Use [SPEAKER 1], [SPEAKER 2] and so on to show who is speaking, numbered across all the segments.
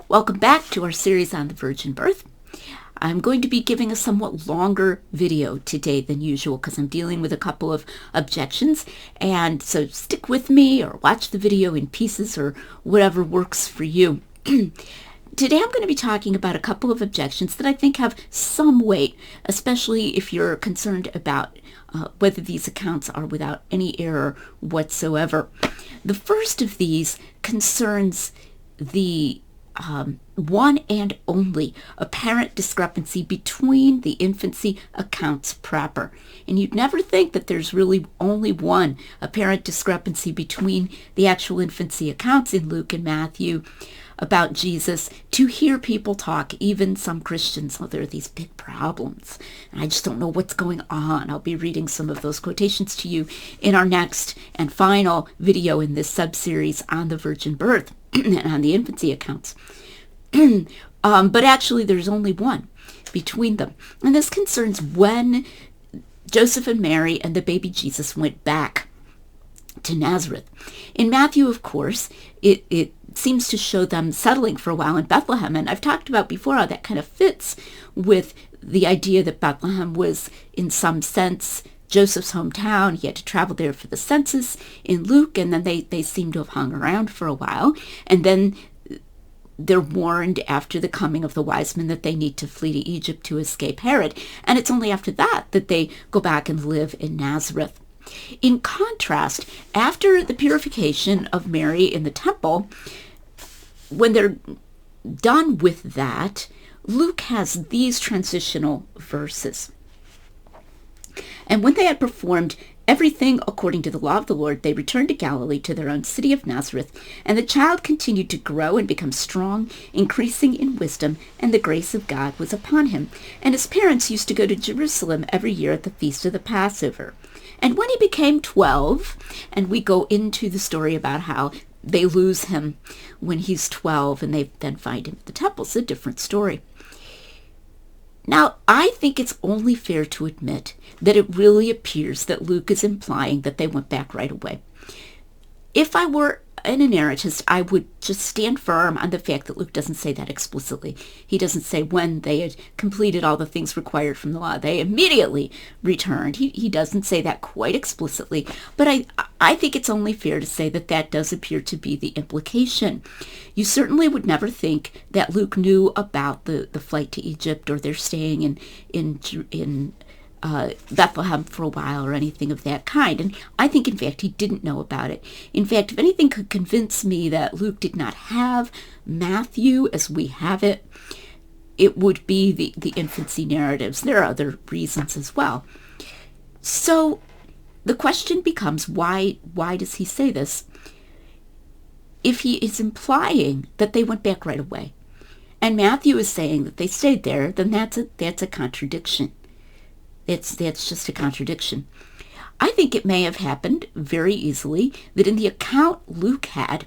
[SPEAKER 1] Welcome back to our series on the virgin birth. I'm going to be giving a somewhat longer video today than usual because I'm dealing with a couple of objections, and so stick with me or watch the video in pieces or whatever works for you. Today I'm going to be talking about a couple of objections that I think have some weight, especially if you're concerned about whether these accounts are without any error whatsoever. The first of these concerns the one and only apparent discrepancy between the infancy accounts proper. And you'd never think that there's really only one apparent discrepancy between the actual infancy accounts in Luke and Matthew about Jesus, to hear people talk, even some Christians. Oh, there are these big problems, and I just don't know what's going on. I'll be reading some of those quotations to you in our next and final video in this sub-series on the virgin birth and on the infancy accounts. But actually, there's only one between them. And this concerns when Joseph and Mary and the baby Jesus went back to Nazareth. In Matthew, of course, it seems to show them settling for a while in Bethlehem. And I've talked about before how that kind of fits with the idea that Bethlehem was, in some sense, Joseph's hometown. He had to travel there for the census in Luke, and then they seem to have hung around for a while. And then they're warned after the coming of the wise men that they need to flee to Egypt to escape Herod. And it's only after that that they go back and live in Nazareth. In contrast, after the purification of Mary in the temple, when they're done with that, Luke has these transitional verses. And when they had performed everything according to the law of the Lord, they returned to Galilee, to their own city of Nazareth. And the child continued to grow and become strong, increasing in wisdom, and the grace of God was upon him. And his parents used to go to Jerusalem every year at the feast of the Passover. And when he became 12, and we go into the story about how they lose him when he's 12, and they then find him at the temple. It's a different story. Now, I think it's only fair to admit that it really appears that Luke is implying that they went back right away. If I were an inerrantist, I would just stand firm on the fact that Luke doesn't say that explicitly. He doesn't say when they had completed all the things required from the law, they immediately returned. He doesn't say that quite explicitly, but I think it's only fair to say that that does appear to be the implication. You certainly would never think that Luke knew about the flight to Egypt, or their staying in Bethlehem for a while, or anything of that kind. And I think, in fact, he didn't know about it. In fact, if anything could convince me that Luke did not have Matthew as we have it, it would be the infancy narratives. There are other reasons as well. So the question becomes, why does he say this? If he is implying that they went back right away, and Matthew is saying that they stayed there, then that's a contradiction. That's just a contradiction. I think it may have happened very easily that in the account Luke had,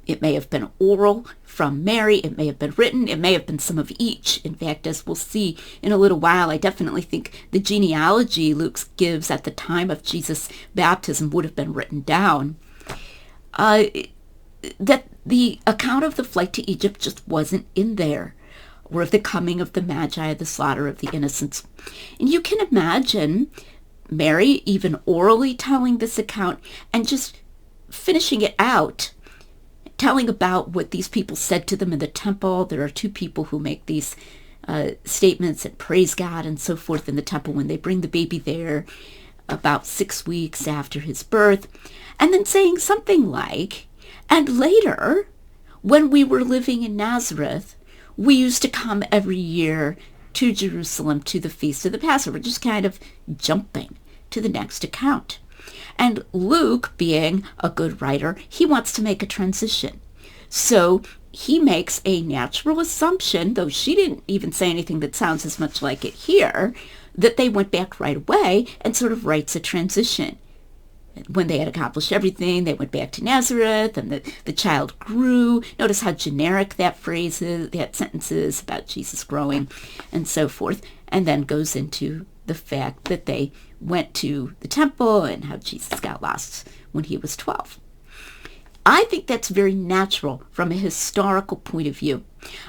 [SPEAKER 1] it may have been oral from Mary, it may have been written, it may have been some of each. In fact, as we'll see in a little while, I definitely think the genealogy Luke gives at the time of Jesus' baptism would have been written down. That the account of the flight to Egypt just wasn't in there, or of the coming of the Magi, the slaughter of the innocents. And you can imagine Mary even orally telling this account and just finishing it out, telling about what these people said to them in the temple. There are two people who make these statements and praise God and so forth in the temple when they bring the baby there about 6 weeks after his birth. And then saying something like, and later, when we were living in Nazareth, we used to come every year to Jerusalem to the feast of the Passover, just kind of jumping to the next account. And Luke, being a good writer, he wants to make a transition. So he makes a natural assumption, though she didn't even say anything that sounds as much like it here, that they went back right away, and sort of writes a transition. When they had accomplished everything, they went back to Nazareth, and the child grew. Notice how generic that phrase is, that sentence is about Jesus growing, and so forth. And then goes into the fact that they went to the temple and how Jesus got lost when he was 12. I think that's very natural from a historical point of view.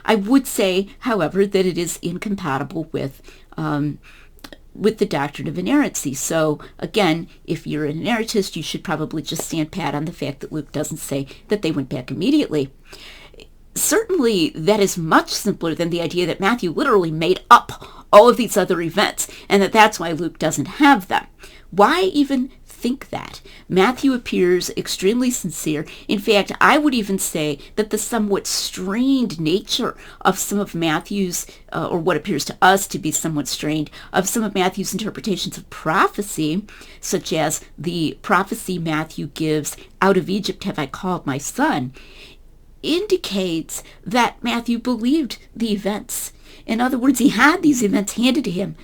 [SPEAKER 1] I would say, however, that it is incompatible with the doctrine of inerrancy. So again, if you're an inerrantist, you should probably just stand pat on the fact that Luke doesn't say that they went back immediately. Certainly, that is much simpler than the idea that Matthew literally made up all of these other events, and that's why Luke doesn't have them. Why even think that? Matthew appears extremely sincere. In fact, I would even say that the somewhat strained nature of some of Matthew's, or what appears to us to be somewhat strained, of some of Matthew's interpretations of prophecy, such as the prophecy Matthew gives, "Out of Egypt have I called my son," indicates that Matthew believed the events. In other words, he had these events handed to him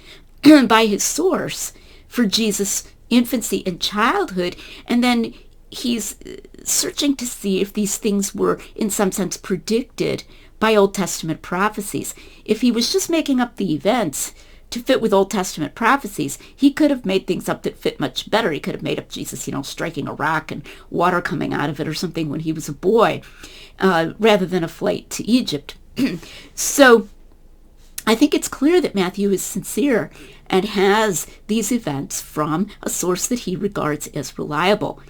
[SPEAKER 1] by his source for Jesus' infancy and childhood, and then he's searching to see if these things were in some sense predicted by Old Testament prophecies. If he was just making up the events to fit with Old Testament prophecies, he could have made things up that fit much better. He could have made up Jesus, striking a rock and water coming out of it or something when he was a boy, rather than a flight to Egypt. So I think it's clear that Matthew is sincere and has these events from a source that he regards as reliable.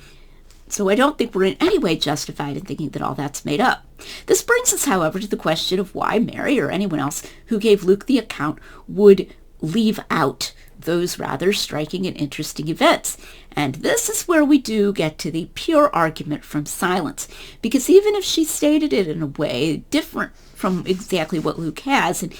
[SPEAKER 1] So I don't think we're in any way justified in thinking that all that's made up. This brings us, however, to the question of why Mary or anyone else who gave Luke the account would leave out those rather striking and interesting events. And this is where we do get to the pure argument from silence, because even if she stated it in a way different from exactly what Luke has and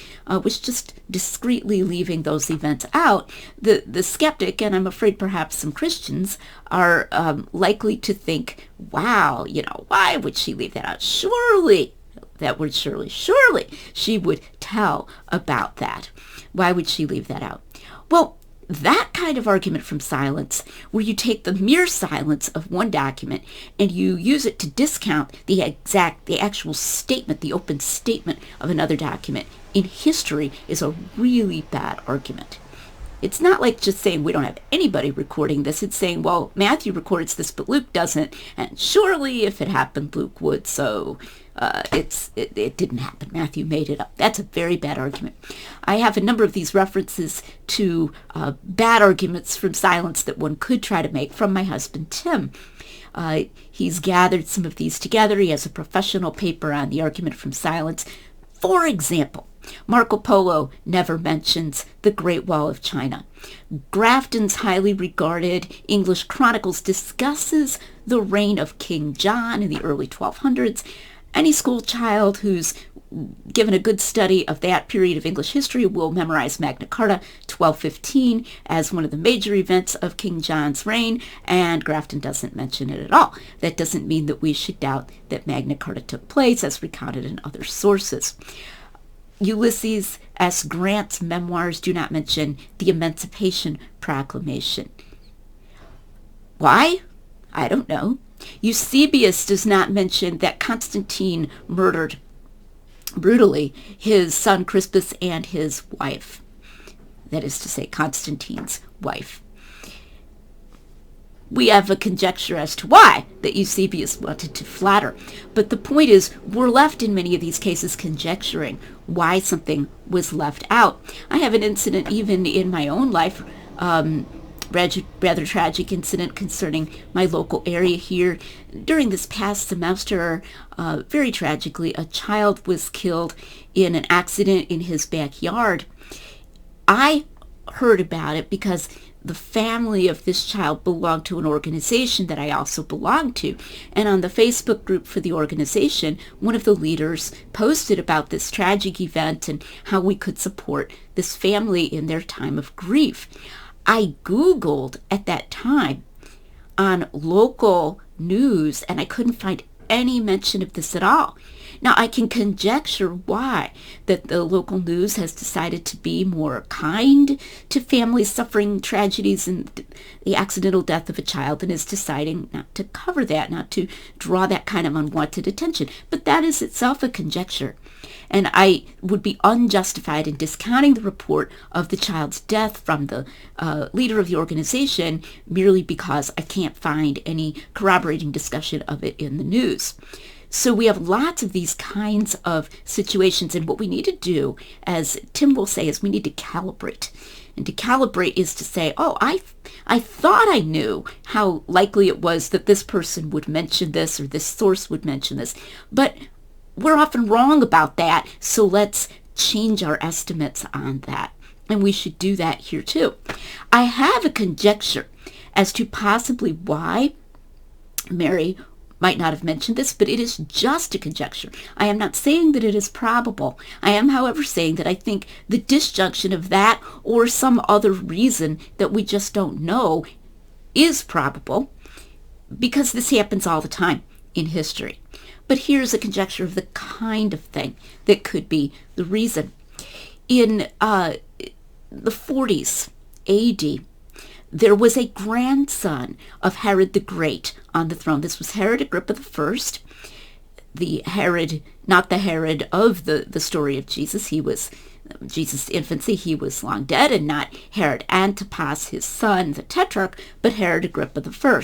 [SPEAKER 1] was just discreetly leaving those events out, the skeptic, and I'm afraid perhaps some Christians, are likely to think, wow, why would she leave that out? Surely she would tell about that. Why would she leave that out? Well, that kind of argument from silence, where you take the mere silence of one document and you use it to discount the actual statement, the open statement of another document in history, is a really bad argument. It's not like just saying we don't have anybody recording this. It's saying, well, Matthew records this, but Luke doesn't, and surely if it happened, Luke would, so it didn't happen. Matthew made it up. That's a very bad argument. I have a number of these references to bad arguments from silence that one could try to make from my husband, Tim. He's gathered some of these together. He has a professional paper on the argument from silence. For example, Marco Polo never mentions the Great Wall of China. Grafton's highly regarded English Chronicles discusses the reign of King John in the early 1200s. Any school child who's given a good study of that period of English history will memorize Magna Carta 1215 as one of the major events of King John's reign, and Grafton doesn't mention it at all. That doesn't mean that we should doubt that Magna Carta took place as recounted in other sources. Ulysses S. Grant's memoirs do not mention the Emancipation Proclamation. Why? I don't know. Eusebius does not mention that Constantine murdered brutally his son Crispus and his wife. That is to say, Constantine's wife. We have a conjecture as to why that Eusebius wanted to flatter. But the point is, we're left in many of these cases conjecturing why something was left out. I have an incident even in my own life, rather tragic incident concerning my local area here. During this past semester, very tragically, a child was killed in an accident in his backyard. I heard about it because the family of this child belonged to an organization that I also belonged to. And on the Facebook group for the organization, one of the leaders posted about this tragic event and how we could support this family in their time of grief. I Googled at that time on local news, and I couldn't find any mention of this at all. Now, I can conjecture why that the local news has decided to be more kind to families suffering tragedies and the accidental death of a child, and is deciding not to cover that, not to draw that kind of unwanted attention. But that is itself a conjecture. and I would be unjustified in discounting the report of the child's death from the leader of the organization merely because I can't find any corroborating discussion of it in the news. So we have lots of these kinds of situations, and what we need to do, as Tim will say, is we need to calibrate. And to calibrate is to say, oh, I thought I knew how likely it was that this person would mention this or this source would mention this, but we're often wrong about that, so let's change our estimates on that. And we should do that here too. I have a conjecture as to possibly why Mary might not have mentioned this, but it is just a conjecture. I am not saying that it is probable. I am, however, saying that I think the disjunction of that or some other reason that we just don't know is probable, because this happens all the time in history. But here's a conjecture of the kind of thing that could be the reason. In the 40s AD, there was a grandson of Herod the Great on the throne. This was Herod Agrippa I, the Herod, not the Herod of the story of Jesus. He was Jesus' infancy. He was long dead, and not Herod Antipas, his son, the Tetrarch, but Herod Agrippa I.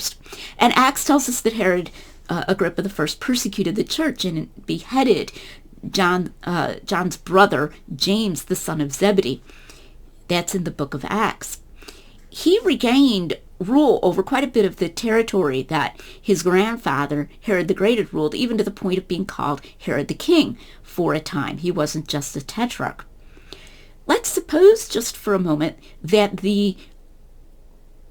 [SPEAKER 1] And Acts tells us that Herod Agrippa I persecuted the church and beheaded John's brother, James, the son of Zebedee. That's in the book of Acts. He regained rule over quite a bit of the territory that his grandfather, Herod the Great, had ruled, even to the point of being called Herod the King for a time. He wasn't just a tetrarch. Let's suppose just for a moment that the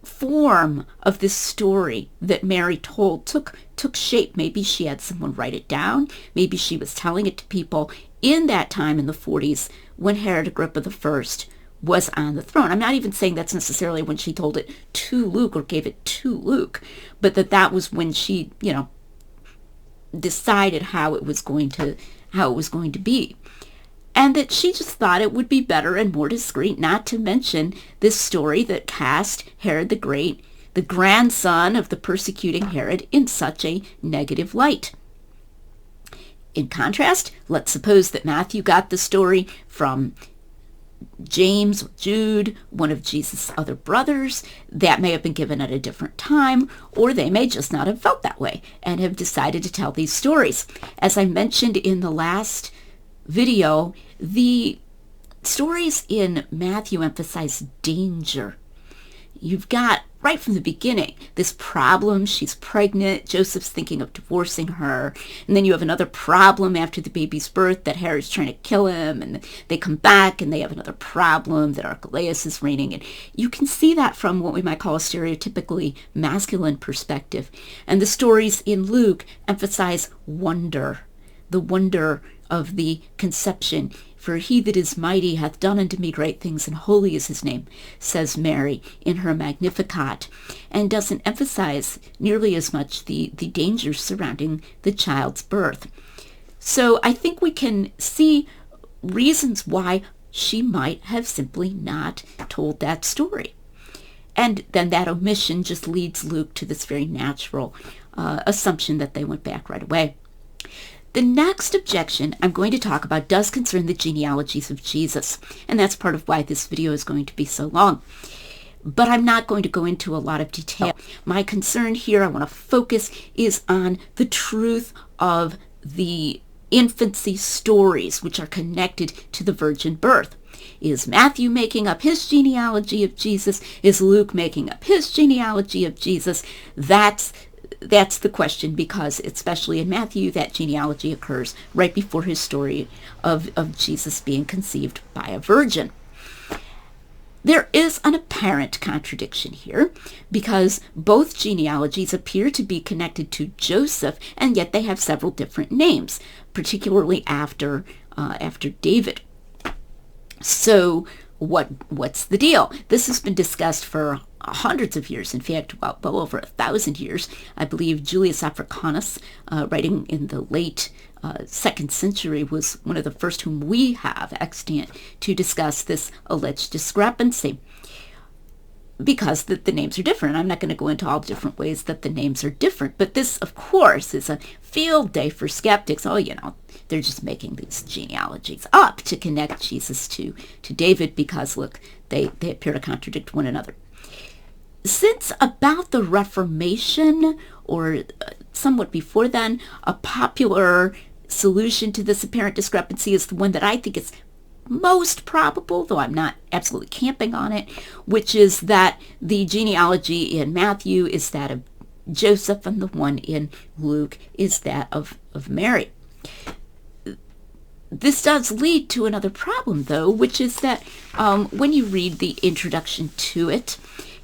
[SPEAKER 1] form of this story that Mary told took shape. Maybe she had someone write it down. Maybe she was telling it to people in that time in the 40s when Herod Agrippa I was on the throne. I'm not even saying that's necessarily when she told it to Luke or gave it to Luke, but that was when she, decided how it was going to be. And that she just thought it would be better and more discreet not to mention this story that cast Herod the Great, the grandson of the persecuting Herod, in such a negative light. In contrast, let's suppose that Matthew got the story from James or Jude, one of Jesus' other brothers. That may have been given at a different time, or they may just not have felt that way and have decided to tell these stories. As I mentioned in the last video, the stories in Matthew emphasize danger. You've got, right from the beginning, this problem. She's pregnant. Joseph's thinking of divorcing her. And then you have another problem after the baby's birth, that Herod's trying to kill him. And they come back and they have another problem, that Archelaus is reigning. And you can see that from what we might call a stereotypically masculine perspective. And the stories in Luke emphasize wonder, the wonder of the conception. For he that is mighty hath done unto me great things, and holy is his name, says Mary in her Magnificat, and doesn't emphasize nearly as much the dangers surrounding the child's birth. So I think we can see reasons why she might have simply not told that story. And then that omission just leads Luke to this very natural assumption that they went back right away. The next objection I'm going to talk about does concern the genealogies of Jesus, and that's part of why this video is going to be so long. But I'm not going to go into a lot of detail. My concern here, I want to focus, is on the truth of the infancy stories which are connected to the virgin birth. Is Matthew making up his genealogy of Jesus? Is Luke making up his genealogy of Jesus? That's the question, because especially in Matthew, that genealogy occurs right before his story of Jesus being conceived by a virgin. There is an apparent contradiction here, because both genealogies appear to be connected to Joseph, and yet they have several different names, particularly after David. So what's the deal? This has been discussed for hundreds of years, in fact, well over 1,000 years. I believe Julius Africanus, writing in the late 2nd century, was one of the first whom we have extant to discuss this alleged discrepancy, because the names are different. I'm not going to go into all the different ways that the names are different, but this, of course, is a field day for skeptics. Oh, they're just making these genealogies up to connect Jesus to David because, look, they appear to contradict one another. Since about the Reformation, or somewhat before then, a popular solution to this apparent discrepancy is the one that I think is most probable, though I'm not absolutely camping on it, which is that the genealogy in Matthew is that of Joseph and the one in Luke is that of Mary. This does lead to another problem, though, which is that when you read the introduction to it,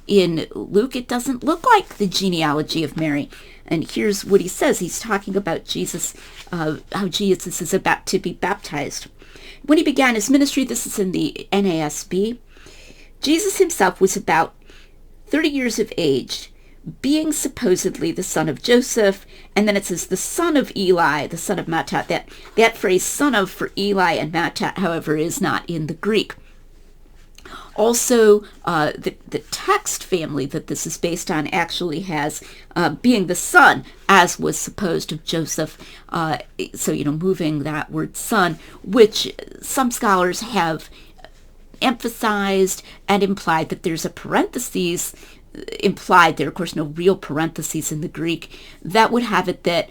[SPEAKER 1] in Luke, it doesn't look like the genealogy of Mary. And here's what he says. He's talking about Jesus, how Jesus is about to be baptized. When he began his ministry, this is in the NASB, Jesus himself was about 30 years of age, being supposedly the son of Joseph, and then it says the son of Eli, the son of Matthat. That phrase, son of, for Eli and Matthat, however, is not in the Greek. Also, the text family that this is based on actually has being the son, as was supposed of Joseph. So, moving that word son, which some scholars have emphasized and implied that there's a parentheses implied there, of course, no real parentheses in the Greek, that would have it that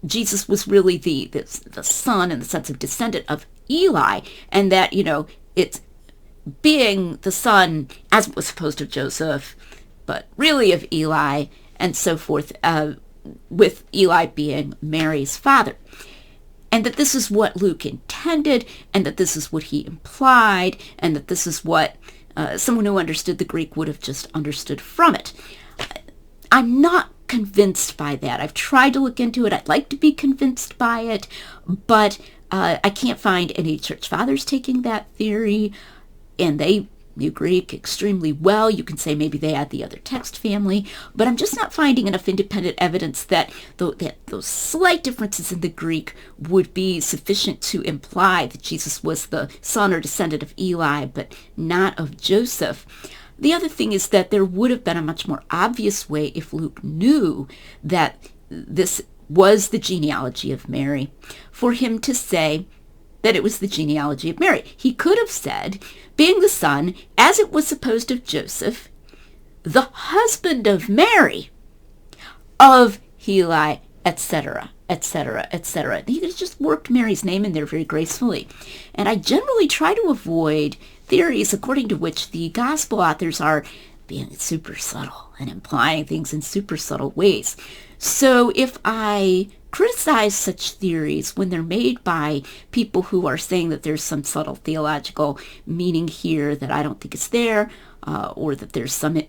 [SPEAKER 1] Jesus was really the son in the sense of descendant of Eli, and that, it's being the son, as it was supposed of Joseph, but really of Eli, and so forth, with Eli being Mary's father. And that this is what Luke intended, and that this is what he implied, and that this is what someone who understood the Greek would have just understood from it. I'm not convinced by that. I've tried to look into it. I'd like to be convinced by it, but I can't find any church fathers taking that theory, and they knew Greek extremely well. You can say maybe they had the other text family, but I'm just not finding enough independent evidence that those slight differences in the Greek would be sufficient to imply that Jesus was the son or descendant of Eli, but not of Joseph. The other thing is that there would have been a much more obvious way if Luke knew that this was the genealogy of Mary, for him to say that it was the genealogy of Mary. He could have said, being the son, as it was supposed of Joseph, the husband of Mary, of Heli, etc., etc., etc. He could have just worked Mary's name in there very gracefully. And I generally try to avoid theories according to which the gospel authors are being super subtle and implying things in super subtle ways. So if I criticize such theories when they're made by people who are saying that there's some subtle theological meaning here that I don't think is there, or that there's some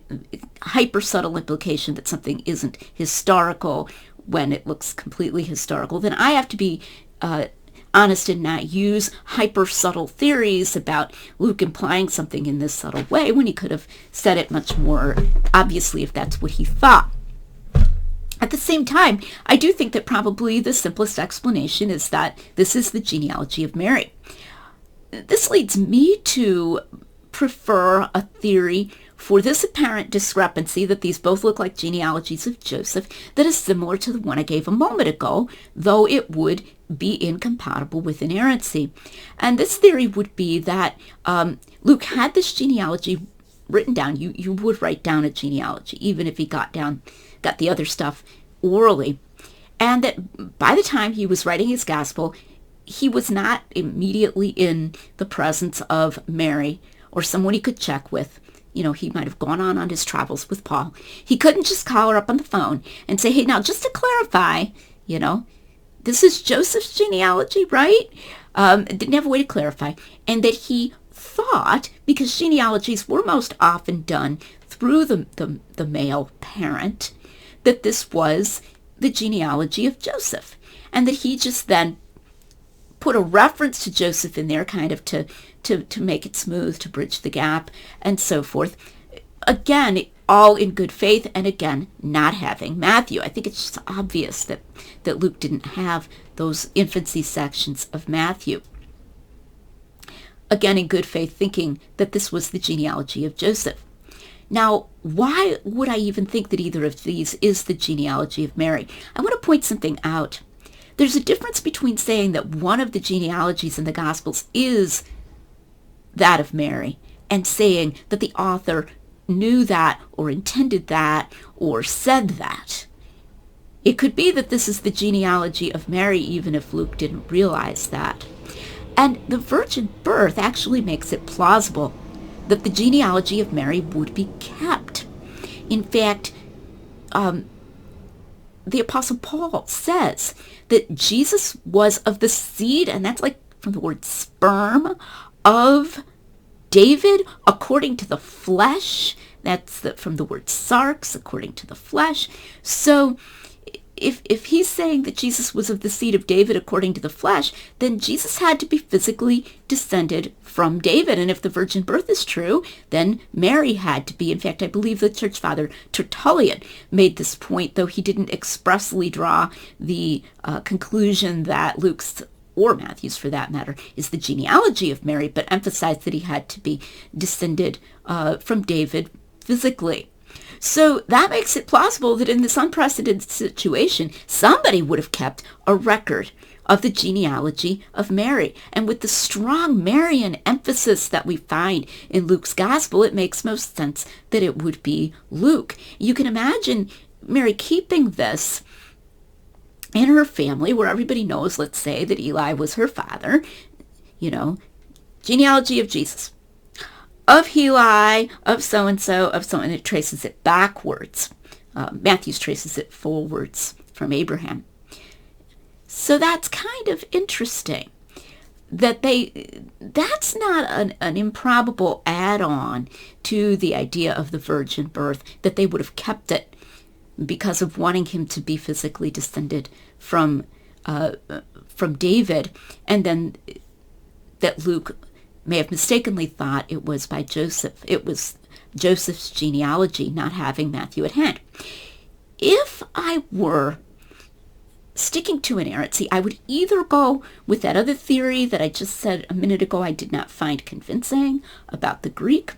[SPEAKER 1] hyper subtle implication that something isn't historical when it looks completely historical, then I have to be honest and not use hyper subtle theories about Luke implying something in this subtle way when he could have said it much more obviously if that's what he thought. At the same time, I do think that probably the simplest explanation is that this is the genealogy of Mary. This leads me to prefer a theory for this apparent discrepancy that these both look like genealogies of Joseph that is similar to the one I gave a moment ago, though it would be incompatible with inerrancy. And this theory would be that Luke had this genealogy written down. You would write down a genealogy, even if he got the other stuff orally, and that by the time he was writing his gospel, he was not immediately in the presence of Mary or someone he could check with. He might have gone on his travels with Paul. He couldn't just call her up on the phone and say, hey, now just to clarify, this is Joseph's genealogy, right? Didn't have a way to clarify. And that he thought, because genealogies were most often done through the male parent, that this was the genealogy of Joseph, and that he just then put a reference to Joseph in there kind of to make it smooth, to bridge the gap, and so forth. Again, all in good faith, and again, not having Matthew. I think it's just obvious that Luke didn't have those infancy sections of Matthew. Again, in good faith, thinking that this was the genealogy of Joseph. Now, why would I even think that either of these is the genealogy of Mary? I want to point something out. There's a difference between saying that one of the genealogies in the Gospels is that of Mary and saying that the author knew that or intended that or said that. It could be that this is the genealogy of Mary even if Luke didn't realize that. And the virgin birth actually makes it plausible that the genealogy of Mary would be kept. In fact, the Apostle Paul says that Jesus was of the seed, and that's like from the word sperm, of David according to the flesh. That's from the word sarx, according to the flesh. So if he's saying that Jesus was of the seed of David according to the flesh, then Jesus had to be physically descended from David. And if the virgin birth is true, then Mary had to be. In fact, I believe the church father Tertullian made this point, though he didn't expressly draw the conclusion that Luke's, or Matthew's for that matter, is the genealogy of Mary, but emphasized that he had to be descended from David physically. So that makes it plausible that in this unprecedented situation, somebody would have kept a record of the genealogy of Mary. And with the strong Marian emphasis that we find in Luke's gospel, it makes most sense that it would be Luke. You can imagine Mary keeping this in her family where everybody knows, let's say, that Eli was her father, genealogy of Jesus. Of Heli, of so-and-so, of so-and-so, it traces it backwards. Matthew traces it forwards from Abraham. So that's kind of interesting that that's not an improbable add-on to the idea of the virgin birth, that they would have kept it because of wanting him to be physically descended from David, and then that Luke may have mistakenly thought it was by Joseph. It was Joseph's genealogy, not having Matthew at hand. If I were sticking to inerrancy, I would either go with that other theory that I just said a minute ago I did not find convincing about the Greek,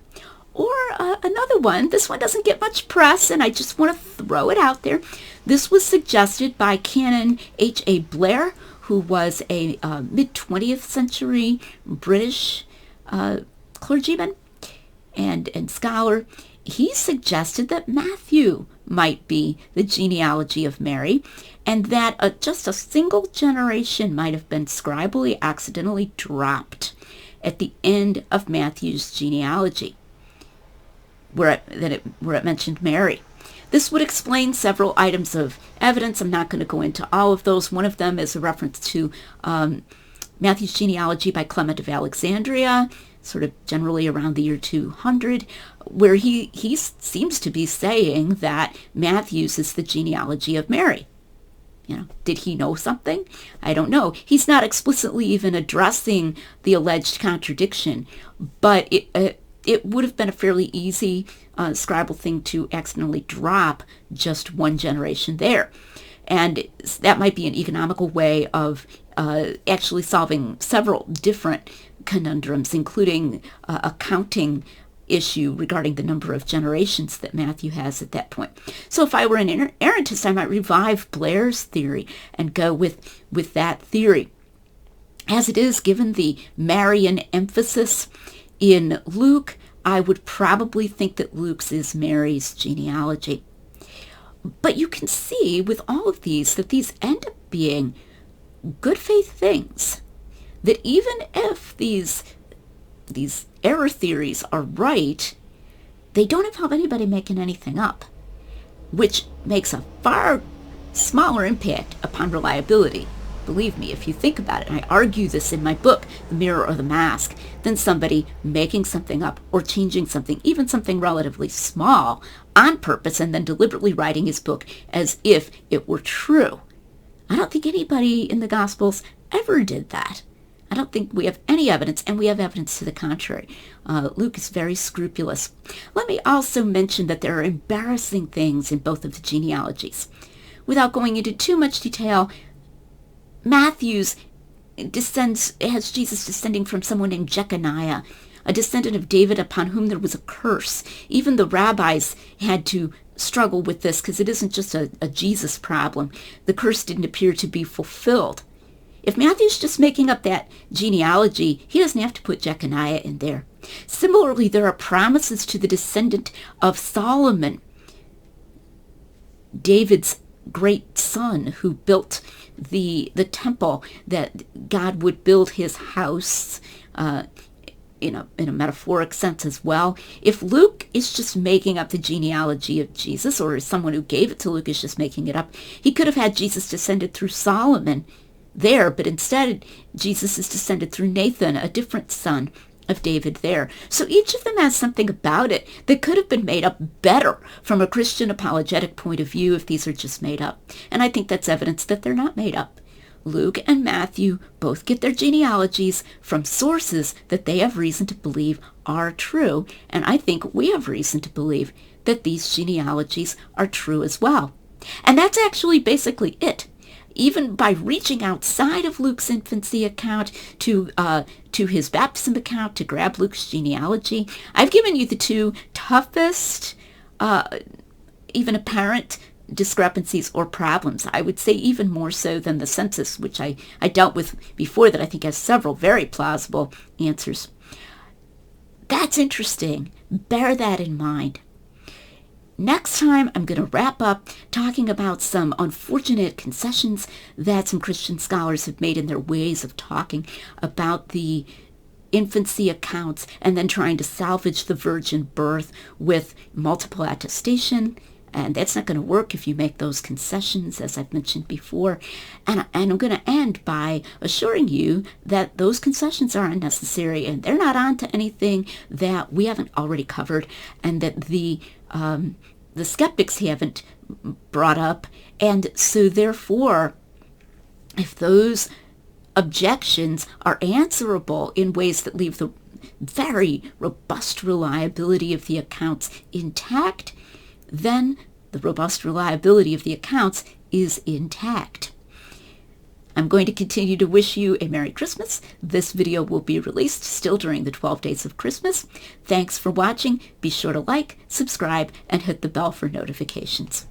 [SPEAKER 1] or another one. This one doesn't get much press, and I just want to throw it out there. This was suggested by Canon H.A. Blair, who was a mid-20th century British clergyman and scholar. He suggested that Matthew might be the genealogy of Mary, and that just a single generation might have been scribally accidentally dropped at the end of Matthew's genealogy, where it mentioned Mary. This would explain several items of evidence. I'm not going to go into all of those. One of them is a reference to Matthew's genealogy by Clement of Alexandria, sort of generally around the year 200, where he seems to be saying that Matthew's is the genealogy of Mary. Did he know something? I don't know. He's not explicitly even addressing the alleged contradiction, but it would have been a fairly easy scribal thing to accidentally drop just one generation there. And that might be an economical way of actually solving several different conundrums, including a counting issue regarding the number of generations that Matthew has at that point. So if I were an inerrantist, I might revive Blair's theory and go with that theory. As it is, given the Marian emphasis in Luke, I would probably think that Luke's is Mary's genealogy. But you can see with all of these that these end up being good faith things, that even if these error theories are right, they don't involve anybody making anything up, which makes a far smaller impact upon reliability. Believe me, if you think about it, and I argue this in my book, The Mirror or the Mask, than somebody making something up or changing something, even something relatively small, on purpose, and then deliberately writing his book as if it were true. I don't think anybody in the Gospels ever did that. I don't think we have any evidence, and we have evidence to the contrary. Luke is very scrupulous. Let me also mention that there are embarrassing things in both of the genealogies. Without going into too much detail, Matthew's has Jesus descending from someone named Jeconiah, a descendant of David upon whom there was a curse. Even the rabbis had to struggle with this because it isn't just a Jesus problem. The curse didn't appear to be fulfilled. If Matthew's just making up that genealogy, he doesn't have to put Jeconiah in there. Similarly, there are promises to the descendant of Solomon, David's great son, who built the temple, that God would build his house in a metaphoric sense as well. If Luke is just making up the genealogy of Jesus, or someone who gave it to Luke is just making it up, he could have had Jesus descended through Solomon there, but instead Jesus is descended through Nathan, a different son of David there. So each of them has something about it that could have been made up better from a Christian apologetic point of view if these are just made up. And I think that's evidence that they're not made up. Luke and Matthew both get their genealogies from sources that they have reason to believe are true, and I think we have reason to believe that these genealogies are true as well. And that's actually basically it. Even by reaching outside of Luke's infancy account to his baptism account to grab Luke's genealogy, I've given you the two toughest, even apparent discrepancies or problems. I would say even more so than the census, which I dealt with before, that I think has several very plausible answers. That's interesting. Bear that in mind. Next time, I'm going to wrap up talking about some unfortunate concessions that some Christian scholars have made in their ways of talking about the infancy accounts, and then trying to salvage the virgin birth with multiple attestation. And that's not going to work if you make those concessions, as I've mentioned before. And I'm going to end by assuring you that those concessions are unnecessary, and they're not on to anything that we haven't already covered, and that the skeptics haven't brought up. And so therefore, if those objections are answerable in ways that leave the very robust reliability of the accounts intact, then the robust reliability of the accounts is intact. I'm going to continue to wish you a Merry Christmas. This video will be released still during the 12 days of Christmas. Thanks for watching. Be sure to like, subscribe, and hit the bell for notifications.